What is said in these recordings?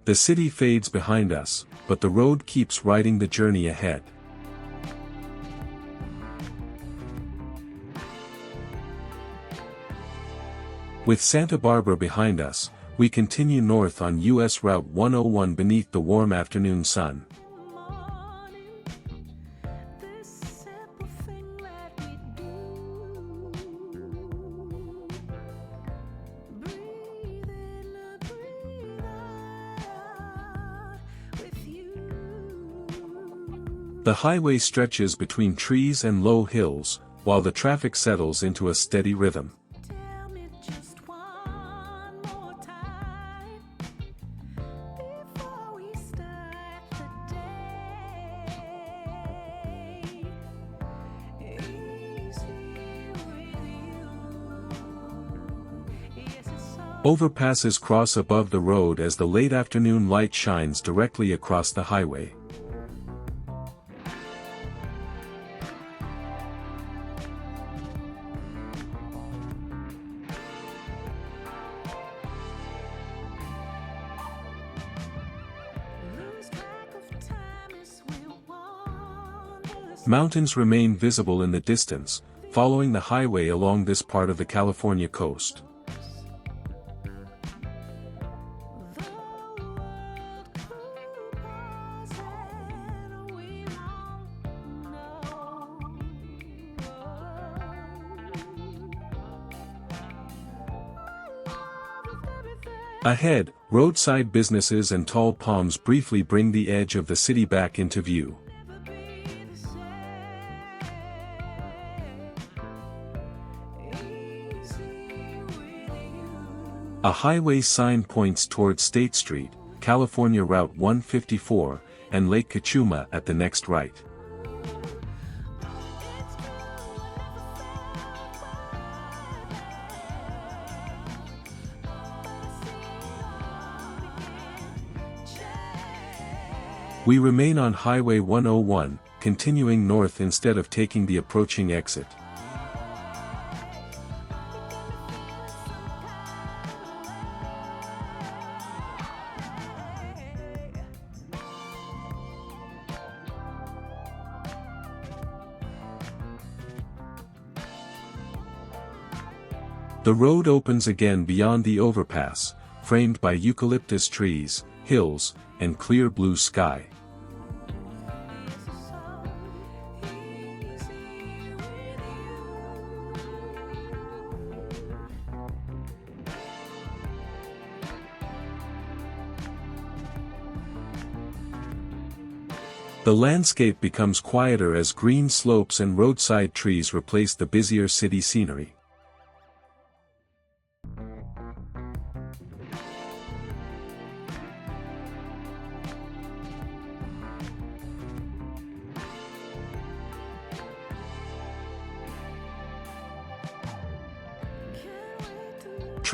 The city fades behind us, but the road keeps writing the journey ahead. With Santa Barbara behind us, we continue north on US Route 101 beneath the warm afternoon sun. The highway stretches between trees and low hills, while the traffic settles into a steady rhythm. Overpasses cross above the road as the late afternoon light shines directly across the highway. Mountains remain visible in the distance, following the highway along this part of the California coast. Ahead, roadside businesses and tall palms briefly bring the edge of the city back into view. A highway sign points towards State Street, California Route 154, and Lake Cachuma at the next right. We remain on Highway 101, continuing north instead of taking the approaching exit. The road opens again beyond the overpass, framed by eucalyptus trees, hills, and clear blue sky. The landscape becomes quieter as green slopes and roadside trees replace the busier city scenery.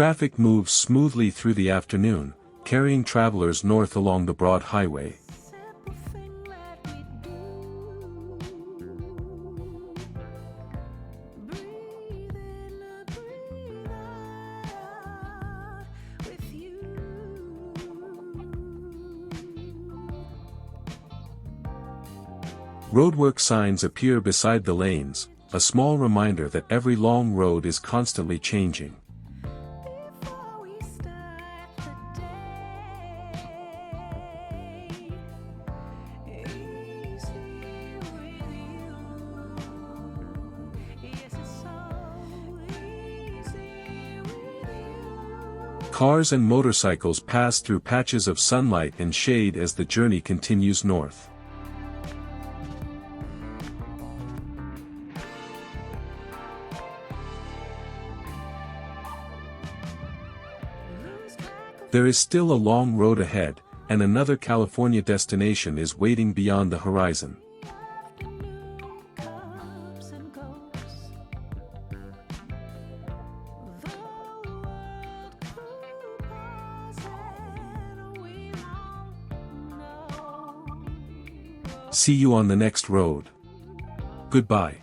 Traffic moves smoothly through the afternoon, carrying travelers north along the broad highway. Roadwork signs appear beside the lanes, a small reminder that every long road is constantly changing. Cars and motorcycles pass through patches of sunlight and shade as the journey continues north. There is still a long road ahead, and another California destination is waiting beyond the horizon. See you on the next road. Goodbye.